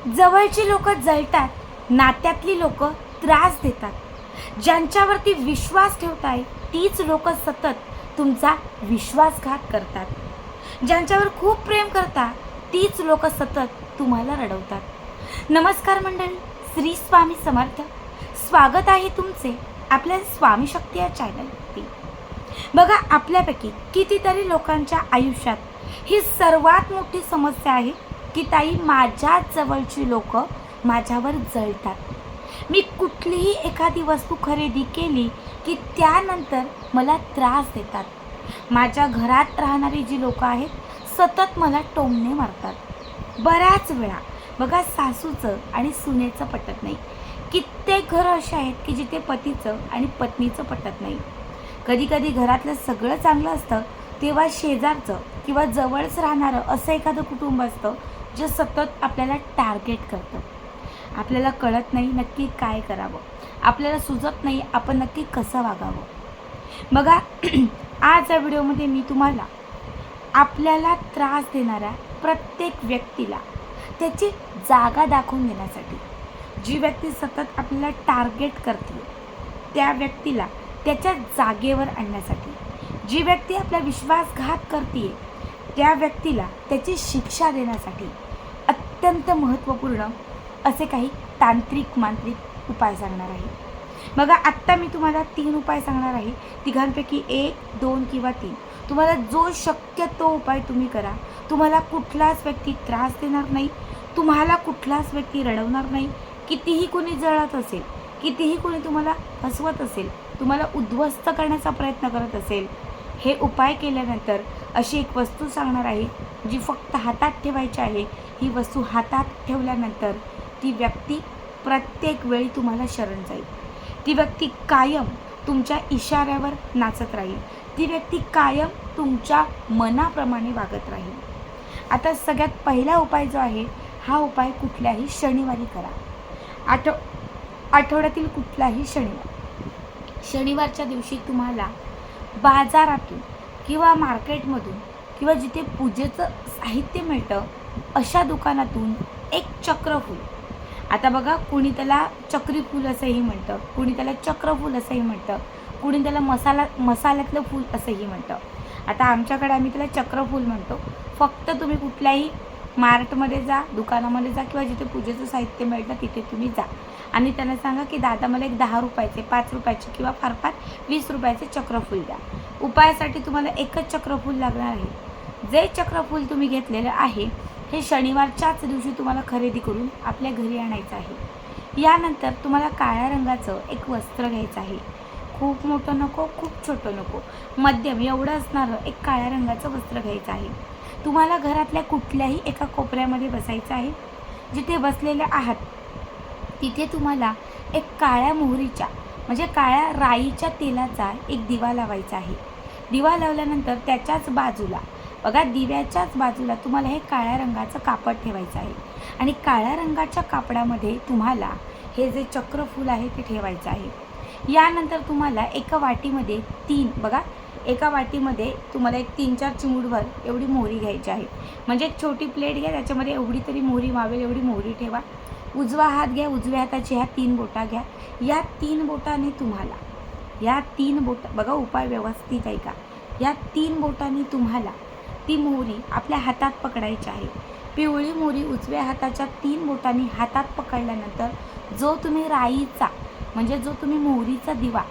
जवळची लोक जळतात, नात्यातली लोक त्रास देतात. ज्यांच्यावरती विश्वास ठेवताय तीच लोक सतत तुमचा विश्वासघात करतात. ज्यांच्यावर खूप प्रेम करता तीच लोक सतत तुम्हाला रडवतात. नमस्कार मंडळी, श्री स्वामी समर्थ. स्वागत आहे तुमचे आपल्या स्वामी शक्ती या चॅनलवरती. बघा, आपल्यापैकी कितीतरी लोकांच्या आयुष्यात ही सर्वात मोठी समस्या आहे की ताई, माझ्या जवळची लोक माझ्यावर जळतात. मी कुठलीही एखादी वस्तू खरेदी केली की त्यानंतर मला त्रास देतात. माझ्या घरात राहणारी जी लोक आहेत सतत मला टोमणे मारतात. बऱ्याच वेळा बघा, सासूचं आणि सुनेचं पटत नाही. कित्येक घरं अशी आहेत की जिथे पतीचं आणि पत्नीचं पटत नाही. कधी कधी घरातलं सगळं चांगलं असतं तेव्हा शेजारचं किंवा जवळच राहणारं असं एखादं कुटुंब असतं जे सतत आपल्याला टार्गेट करतं. आपल्याला कळत नाही नक्की काय करावं, आपल्याला सुचत नाही आपण नक्की कसं वागावं. बघा, आज या व्हिडिओमध्ये मी तुम्हाला आपल्याला त्रास देणाऱ्या प्रत्येक व्यक्तीला त्याची जागा दाखवून देण्यासाठी, जी व्यक्ती सतत आपल्याला टार्गेट करते त्या व्यक्तीला त्याच्या जागेवर आणण्यासाठी, जी व्यक्ती आपला विश्वासघात करते त्या व्यक्तीला त्याची शिक्षा देण्यासाठी अत्यंत महत्त्वपूर्ण असे काही तांत्रिक मांत्रिक उपाय सांगणार आहे. बघा, आत्ता मी तुम्हाला 3 उपाय सांगणार आहे. तिघांपैकी 1, 2 किंवा 3 तुम्हाला जो शक्य तो उपाय तुम्ही करा. तुम्हाला कुठलाच व्यक्ती त्रास देणार नाही, तुम्हाला कुठलाच व्यक्ती रडवणार नाही. कितीही कोणी जळत असेल, कितीही कोणी तुम्हाला हसवत असेल, तुम्हाला उद्ध्वस्त करण्याचा प्रयत्न करत असेल, हे उपाय केल्यानंतर अशी एक वस्तू सांगणार आहे जी फक्त हातात ठेवायची आहे. ही वस्तू हातात ठेवल्यानंतर ती व्यक्ती प्रत्येक वेळी तुम्हाला शरण जाईल. ती व्यक्ती कायम तुमच्या इशाऱ्यावर नाचत राहील. ती व्यक्ती कायम तुमच्या मनाप्रमाणे वागत राहील. आता सगळ्यात पहिला उपाय जो आहे, हा उपाय कुठल्याही शनिवारी करा. आठवड्यातील कुठलाही शनिवारच्या दिवशी तुम्हाला बाजारातून किंवा मार्केटमधून किंवा जिथे पूजेचं साहित्य मिळतं अशा दुकानातून एक चक्रफूल, आता बघा, कुणी त्याला चक्री फूल असंही म्हणतं, कुणी त्याला चक्रफूल असंही म्हणतं, कुणी त्याला मसाल्यातलं फूल असंही म्हणतं. आता आमच्याकडे आम्ही त्याला चक्रफूल म्हणतो. फक्त तुम्ही कुठल्याही मार्टमध्ये जा, दुकानामध्ये जा किंवा जिथे पूजेचं साहित्य मिळतं तिथे तुम्ही जा आणि त्यांना सांगा की दादा मला एक 10 रुपयाचे, 5 रुपयाचे किंवा फार फार 20 रुपयाचे चक्रफूल द्या. उपायासाठी तुम्हाला एकच चक्रफूल लागणार आहे. जे चक्रफूल तुम्ही घेतलेलं आहे हे शनिवारच्याच दिवशी तुम्हाला खरेदी करून आपल्या घरी आणायचं आहे. यानंतर तुम्हाला काळ्या रंगाचं एक वस्त्र घ्यायचं आहे. खूप मोठं नको, खूप छोटं नको, मध्यम एवढं असणारं एक काळ्या रंगाचं वस्त्र घ्यायचं आहे. तुम्हाला घरातल्या कुठल्याही एका कोपऱ्यामध्ये बसायचं आहे. जिथे बसलेले आहात तिथे तुम्हाला एक काळ्या मोहरीच्या म्हणजे काळ्या राईच्या तेलाचा एक दिवा लावायचा आहे. दिवा लावल्यानंतर त्याच्याच बाजूला बघा, दिव्याच्याच बाजूला तुम्हाला हे काळ्या रंगाचं कापड ठेवायचं आहे आणि काळ्या रंगाच्या कापडामध्ये तुम्हाला हे जे चक्रफूल आहे ते ठेवायचं आहे. यानंतर तुम्हाला एका वाटीमध्ये एका वाटीमध्ये तुम्हाला एक 3-4 चिमूटभर एवढी मोहरी घ्यायची आहे. म्हणजे एक छोटी प्लेट घ्या, त्याच्यामध्ये एवढी तरी मोहरी मावेल एवढी मोहरी ठेवा. उजवा हात घ्या, उजव्या हाताची ह्या 3 बोटा घ्या. या 3 बोटाने तुम्हाला बघा, उपाय व्यवस्थित ऐका. या 3 बोटांनी तुम्हाला ती मोहरी आपल्या हातात पकडायची आहे. पिवळी मोहरी उजव्या हाताच्या 3 बोटांनी हातात पकडल्यानंतर जो तुम्ही राईचा म्हणजे जो तुम्ही मोहरीचा दिवा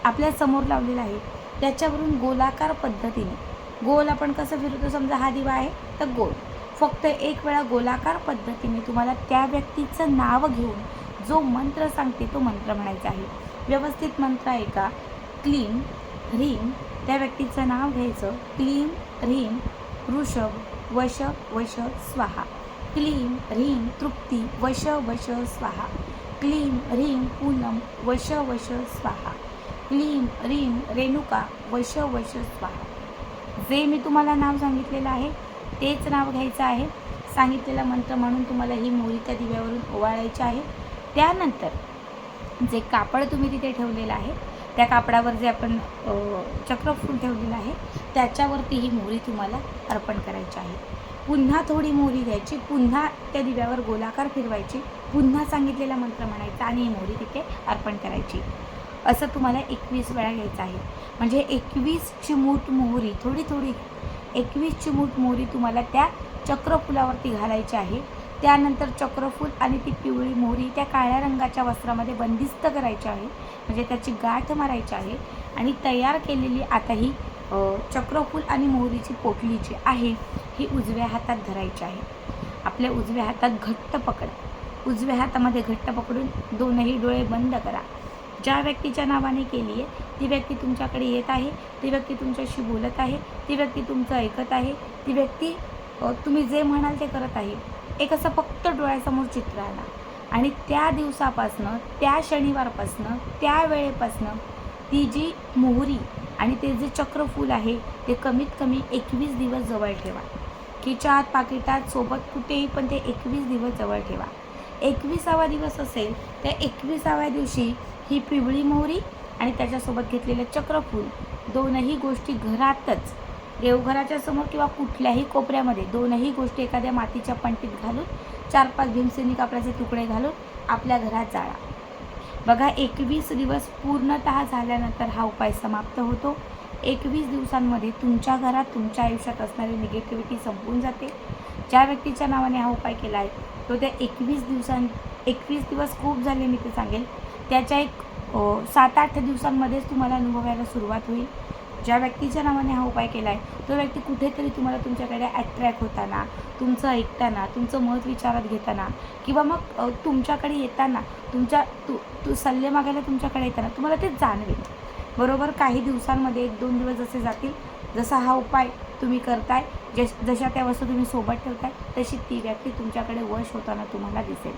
आपल्या समोर लावलेला आहे त्याच्यावरून गोलाकार पद्धतीने, गोल आपण कसं फिरवतो, समजा हा दिवा आहे तर गोल, फक्त एक वेळा गोलाकार पद्धतीने तुम्हाला त्या व्यक्तीचं नाव घेऊन जो मंत्र सांगते तो मंत्र म्हणायचा आहे. व्यवस्थित मंत्र आहे का? क्लीम ह्रीम, त्या व्यक्तीचं नाव घ्यायचं. क्लीम ह्रीम वृषभ वश वश स्वाहा. क्लीम ह्रीम तृप्ती वश वश स्वाहा. क्लीम ह्रीम पूनम वश वश स्वाहा. क्लीम ह्रीम रेणुका वश वश स्वाहा. जे मी तुम्हाला नाव सांगितलेलं आहे तेच नाव घ्यायचं आहे. सांगितलेला मंत्र म्हणून तुम्हाला ही मोहरी त्या दिव्यावरून ओवाळायची आहे. त्यानंतर जे कापड तुम्ही तिथे ठेवलेलं आहे त्या कापडावर जे आपण चक्रफूल ठेवलेलं आहे त्याच्यावरती ही मोहरी तुम्हाला अर्पण करायची आहे. पुन्हा थोडी मोहरी घ्यायची, पुन्हा त्या दिव्यावर गोलाकार फिरवायची, पुन्हा सांगितलेला मंत्र म्हणायचा आणि ही मोहरी तिथे अर्पण करायची. असं तुम्हाला 21 वेळा घ्यायचं आहे. म्हणजे 21 चिमूट मोहरी, थोडी 21 चिमूट मोहरी तुम्हाला त्या चक्रफुलावरती घालायची आहे. त्यानंतर चक्रफूल आणि ती पिवळी मोहरी त्या काळ्या रंगाच्या वस्त्रामध्ये बंदिस्त करायची आहे, म्हणजे त्याची गाठ मारायची आहे. आणि तयार केलेली आता ही चक्रफूल आणि मोहरीची पोटली जी आहे ही उजव्या हातात धरायची आहे. आपल्या उजव्या हातात घट्ट पकडा. उजव्या हातामध्ये घट्ट पकडून दोनही डोळे बंद करा. ज्या व्यक्तीच्या नावाने केली आहे ती व्यक्ती तुमच्याकडे येत आहे, ती व्यक्ती तुमच्याशी बोलत आहे, ती व्यक्ती तुमचं ऐकत आहे, ती व्यक्ती तुम्ही जे म्हणाल ते करत आहे. एक असं फक्त डोळ्यासमोर चित्र आणा आणि त्या दिवसापासनं, त्या शनिवारपासनं, त्या वेळेपासनं ती जी मोहरी आणि ते जे चक्रफूल आहे ते कमीत कमी 21 दिवस जवळ ठेवा. खिचात, पाकिटात, सोबत कुठेही, पण ते 21 दिवस जवळ ठेवा. 21वा दिवस असेल त्या 21व्या दिवशी ही पिवळी मोहरी आणि त्याच्यासोबत घेतलेलं चक्रफूल दोनही गोष्टी घरातच, देवघराच्या समोर किंवा कुठल्याही कोपऱ्यामध्ये दोनही गोष्टी एखाद्या मातीच्या पंटीत घालून 4-5 भीमसेनी कापडाचे तुकडे घालून आपल्या घरात जाळा. बघा 21 दिवस पूर्णतः झाल्यानंतर हा उपाय समाप्त होतो. 21 दिवसांमध्ये तुमच्या घरात, तुमच्या आयुष्यात असणारी निगेटिव्हिटी संपून जाते. ज्या व्यक्तीच्या नावाने हा उपाय केला आहे तो त्या 21 दिवस खूप झाले मी ते सांगेल, त्याच्या एक 7-8 दिवसांमध्येच तुम्हाला अनुभवायला सुरुवात होईल. ज्या व्यक्तीच्या नावाने हा उपाय केला आहे तो व्यक्ती कुठेतरी तुम्हाला तुमच्याकडे अट्रॅक्ट होताना, तुमचं ऐकताना, तुमचं मत विचारात घेताना किंवा मग तुमच्याकडे येताना, तू सल्ले मागायला तुमच्याकडे येताना तुम्हाला ते जाणवेल. बरोबर काही दिवसांमध्ये 1-2 दिवस जसे जातील, जसा हा उपाय तुम्ही करताय, जशा त्या वस्तू तुम्ही सोबत ठेवताय तशी ती व्यक्ती तुमच्याकडे वश होताना तुम्हाला दिसेल.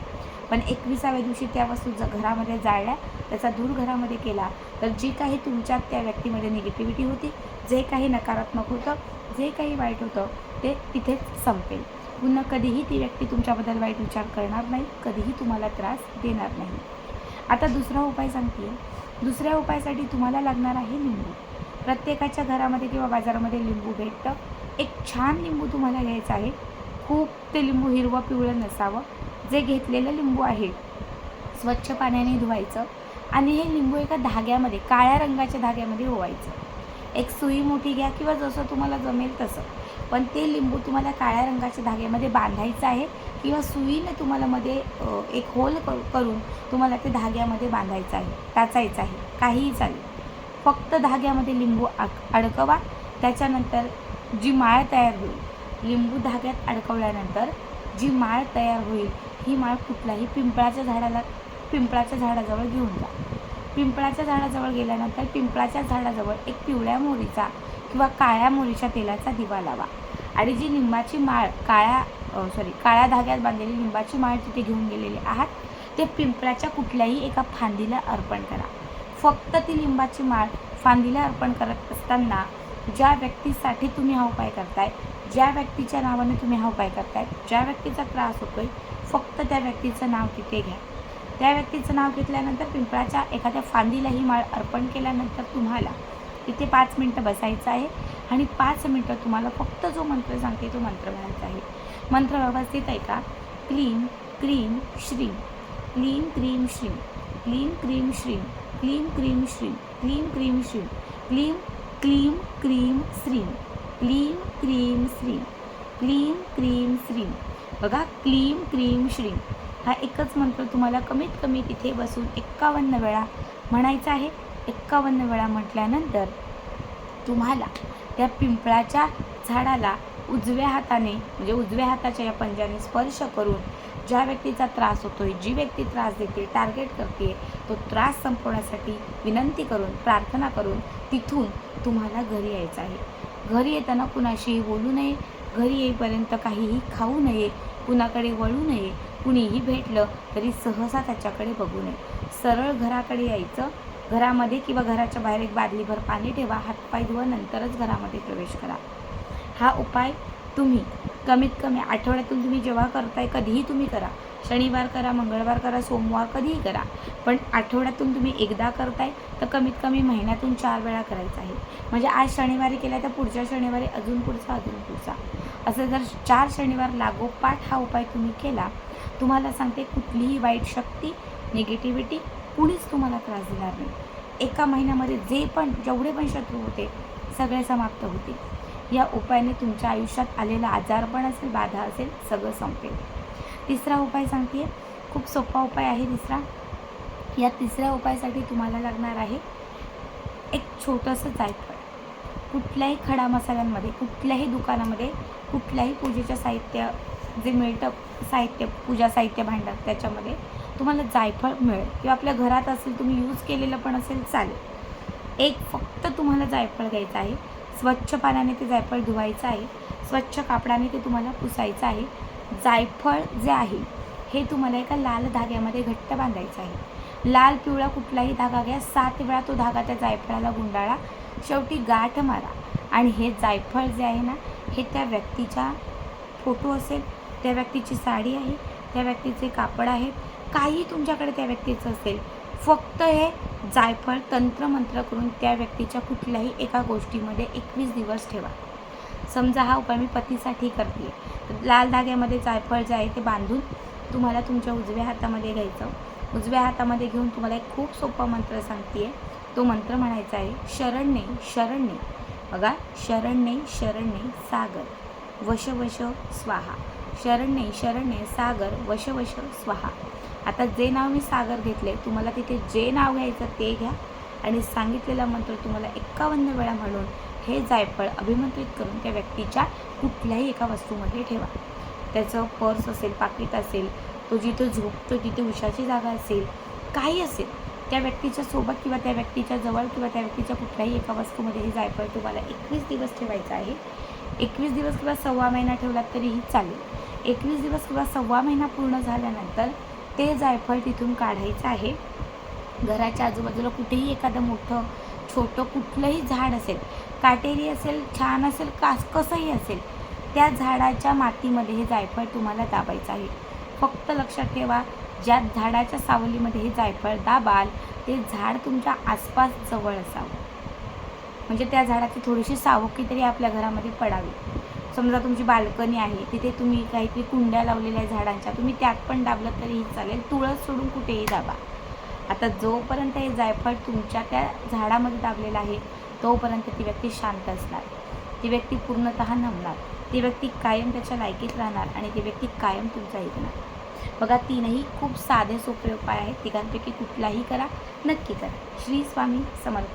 पण 21व्या दिवशी त्या वस्तू घरामध्ये जाळल्या, त्याचा दूर घरामध्ये केला तर जी काही तुमच्यात त्या व्यक्तीमध्ये निगेटिव्हिटी होती, जे काही नकारात्मक होतं, जे काही वाईट होतं ते तिथेच संपेल. पुन्हा कधीही ती व्यक्ती तुमच्याबद्दल वाईट विचार करणार नाही, कधीही तुम्हाला त्रास देणार नाही. आता दुसरा उपाय सांगते. दुसऱ्या उपायासाठी तुम्हाला लागणार आहे लिंबू. प्रत्येकाच्या घरामध्ये किंवा बाजारामध्ये लिंबू भेटतं. एक छान लिंबू तुम्हाला घ्यायचं आहे. खूप ते लिंबू हिरवं पिवळं नसावं. जे घेतलेलं लिंबू आहे स्वच्छ पाण्याने धुवायचं आणि हे लिंबू एका धाग्यामध्ये, काळ्या रंगाच्या धाग्यामध्ये ओवायचं. एक सुई मोठी घ्या किंवा जसं तुम्हाला जमेल तसं, पण ते लिंबू तुम्हाला काळ्या रंगाच्या धाग्यामध्ये बांधायचं आहे किंवा सुईने तुम्हाला मध्ये एक होल करून तुम्हाला ते धाग्यामध्ये बांधायचं आहे, टाचायचं आहे, काहीही चालेल. फक्त धाग्यामध्ये लिंबू अडकवा. त्याच्यानंतर जी माळ तयार होईल, लिंबू धाग्यात अडकवल्यानंतर जी माळ तयार होईल ही माळ कुठल्याही पिंपळाच्या झाडाजवळ घेऊन जा. पिंपळाच्या झाडाजवळ गेल्यानंतर पिंपळाच्या झाडाजवळ एक पिवळ्या मोहरीचा किंवा काळ्या मोहरीच्या तेलाचा दिवा लावा आणि जी लिंबाची माळ काळ्या धाग्यात बांधलेली लिंबाची माळ तिथे घेऊन गेलेली आहात ते पिंपळाच्या कुठल्याही एका फांदीला अर्पण करा. फक्त ती लिंबाची माळ फांदीला अर्पण करत असताना ज्या व्यक्तीसाठी तुम्ही हा उपाय करताय, ज्या व्यक्तीच्या नावाने तुम्ही हा उपाय करताय, ज्या व्यक्तीचा त्रास होतोय, फक्त त्या व्यक्तीचं नाव तिथे घ्या. त्या व्यक्तीचं नाव घेतल्यानंतर पिंपळाच्या एखाद्या फांदीला ही माळ अर्पण केल्यानंतर तुम्हाला इथे 5 मिनटं बसायचं आहे आणि 5 मिनटं तुम्हाला फक्त जो मंत्र सांगते तो मंत्र म्हणायचा आहे. मंत्र व्यवस्थित ऐका. क्लीम क्रीम श्रीम, क्लीम क्रीम श्रीम, क्लीम क्रीम श्रीम, क्लीम क्रीम श्रीम, क्लीम क्रीम श्रीम, क्लीम क्लीम क्रीम श्रीम, क्लीम क्रीम श्रीम, क्लीम क्रीम श्रीम. बघा क्लीम क्रीम श्रीम हा एकच मंत्र तुम्हाला कमीत कमी तिथे बसून 51 वेळा म्हणायचा आहे. 51 वेळा म्हटल्यानंतर तुम्हाला त्या पिंपळाच्या झाडाला उजव्या हाताने, म्हणजे उजव्या हाताच्या या पंजाने स्पर्श करून ज्या व्यक्तीचा त्रास होतोय, जी व्यक्ती त्रास देते, टार्गेट करते, तो त्रास संपवण्यासाठी विनंती करून, प्रार्थना करून तिथून तुम्हाला घरी यायचं आहे. घरी येताना कुणाशीही बोलू नये, घरी येईपर्यंत काहीही खाऊ नये, कुणाकडे वळू नये. कुणीही भेटलं तरी सहसा त्याच्याकडे बघू नये. सरळ घराकडे यायचं. घरामध्ये किंवा घराच्या बाहेर एक बादलीभर पाणी ठेवा, हातपाय धुवा, नंतरच घरामध्ये प्रवेश करा. हा उपाय तुम्ही कमीत कमी आठवड्यातून तुम्ही जेव्हा करताय, कधीही तुम्ही करा. शनिवार करा, मंगळवार करा, सोमवार, कधीही करा. पण आठवड्यातून तुम्ही एकदा करताय तर कमीत कमी महिन्यातून 4 वेळा करायचा आहे. म्हणजे आज शनिवारी केला तर पुढच्या शनिवारी अजून पुढचा, असं जर 4 शनिवार लागोपाठ हा उपाय तुम्ही केला, तुम्हाला सांगते कुठलीही वाईट शक्ती, निगेटिव्हिटी कुणीच तुम्हाला त्रास देणार नाही. एका महिन्यामध्ये जेवढे पण शत्रू होते सगळे समाप्त होतील. या उपायाने तुमच्या आयुष्यात आलेला आजारपण असेल, बाधा असेल, सगळं संपेल. तिसरा उपाय सांगते, खूप सोपा उपाय आहे तिसरा. या तिसऱ्या उपायासाठी तुम्हाला लागणार आहे एक छोटंसं जायफळ. कुठल्याही खडा मसाल्यांमध्ये, कुठल्याही दुकानामध्ये, कुठल्याही पूजेचं साहित्य जे मिळतं, पूजा साहित्य भांडार, त्याच्यामध्ये तुम्हाला जायफळ मिळेल किंवा आपल्या घरात असेल, तुम्ही यूज केलेलं पण असेल चालेल. एक फक्त तुम्हाला जायफळ घ्यायचं आहे. स्वच्छ पाण्याने ते जायफळ धुवायचं आहे. स्वच्छ कापडाने ते तुम्हाला पुसायचं आहे. जायफळ जे आहे हे तुम्हाला एका लाल धाग्यामध्ये घट्ट बांधायचं आहे. लाल पिवळा कुठलाही धागा घ्या, 7 वेळा तो धागा त्या जायफळाला गुंडाळा, शेवटी गाठ मारा. आणि हे जायफळ जे आहे ना, हे त्या व्यक्तीचा फोटो असेल, त्या व्यक्तीची साडी आहे, त्या व्यक्तीचे कापड आहेत, काही तुमच्याकडे त्या व्यक्तीचं असेल, फक्त हे जायफळ तंत्रमंत्र करून त्या व्यक्तीच्या कुठल्याही एका गोष्टीमध्ये 21 दिवस ठेवा. समजा हा उपाय मी पतीसाठी करते, तर लाल धाग्यामध्ये जायफळ जे आहे ते बांधून तुम्हाला तुमच्या उजव्या हातामध्ये घ्यायचं. उजव्या हातामध्ये घेऊन तुम्हाला एक खूप सोपा मंत्र सांगते. तो मंत्र म्हणायचा आहे, शरण्ये शरण्ये. बघा, शरण्ये शरण्ये सागर वश वश स्वाहा. शरण्ये शरण्ये सागर वश वश स्वाहा. आता जे नाव मी सागर घेतले, तुम्हाला तिथे जे नाव घ्यायचं ते घ्या आणि सांगितलेला मंत्र तुम्हाला 51 वेळा म्हणून हे जायफळ अभिमंत्रित करून त्या व्यक्तीच्या कुठल्याही एका वस्तूमध्ये ठेवा. त्याचं पर्स असेल, पाकिट असेल, तो जिथं झोपतो तिथे उशाची जागा असेल, काही असेल, त्या व्यक्तीच्या सोबत किंवा त्या व्यक्तीच्या जवळ किंवा त्या व्यक्तीच्या कुठल्याही एका वस्तूमध्ये हे जायफळ तुम्हाला 21 दिवस ठेवायचं आहे. 21 दिवस किंवा सव्वा महिना ठेवलात तरीही चालेल. 21 दिवस किंवा सव्वा महिना पूर्ण झाल्यानंतर ते जायफळ तिथून काढायचं आहे. घराच्या आजूबाजूला कुठेही एखादं मोठं छोटं कुठलंही झाड असेल, काटेरी असेल, छान असेल, कसंही असेल, त्या झाडाच्या मातीमध्ये हे जायफळ तुम्हाला दाबायचं आहे. फक्त लक्षात ठेवा, ज्या झाडाच्या सावलीमध्ये हे जायफळ दाबाल ते झाड तुमच्या आसपास जवळ असावं, म्हणजे त्या झाडाची थोडीशी सावकी तरी आपल्या घरामध्ये पडावी. समजा तुमची बाल्कनी आहे, तिथे तुम्ही काहीतरी कुंड्या लावलेल्या आहे झाडांच्या, तुम्ही त्यात पण दाबलं तरीही चालेल. तुळस सोडून कुठेही दाबा. आता जोपर्यंत हे जायफळ तुमच्या त्या झाडामध्ये दाबलेलं आहे तोपर्यंत ती व्यक्ती शांत असणार, ती व्यक्ती पूर्णतः नमणार, ती व्यक्ती कायम त्याच्या लायकीत राहणार आणि ती व्यक्ती कायम तुमचा ऐकणार. बघा, तीनही खूप साधे सोपे उपाय आहेत. तिघांपैकी कुठलाही करा, नक्की करा. श्री स्वामी समर्थ.